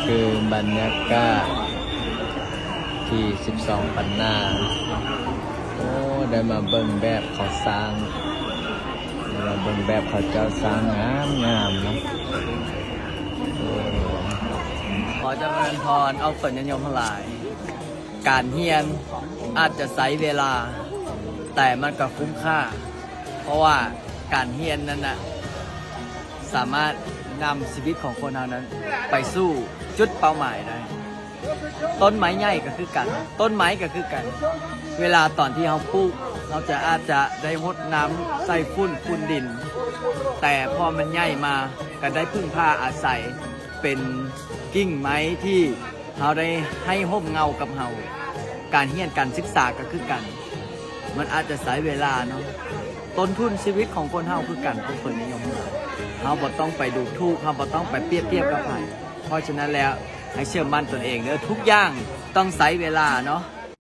คือบรรยากาศที่12ปันนาโอ้ได้มาเบิ่งแบบเขาสร้างได้มาเบิ่งแบบเขาเจ้าสร้างงามงามเนาะขอเจริญพรเอาฝนยันยมทั้งหลายการเฮียนอาจจะใช้เวลาแต่มันก็คุ้มค่าเพราะว่าการเฮียนนั้นนะสามารถนำชีวิตของคนเรานั้นไปสู้จุดเป้าหมายได้ต้นไม้ใหญ่ก็คือกันต้นไม้ก็คือกันเวลาตอนที่เราปลูกเราจะอาจจะได้รดน้ำใส่ฝุ่นดินแต่พอมันใหญ่มาก็ได้พึ่งพาอาศัยเป็นกิ่งไม้ที่เราได้ให้ห่มเงากับเราการเรียนการศึกษาก็คือกันมันอาจจะใช้เวลาเนาะต้นทุนชีวิตของคนเฮาคือกันทุกคนนิยมเฮาบ่ต้องไปดูถูกเฮาบ่ต้องไปเปรียบเทียบกับใครเพราะฉะนั้นแล้วให้เชื่อมั่นตนเองเด้อทุกอย่างต้องใช้เวลาเนาะ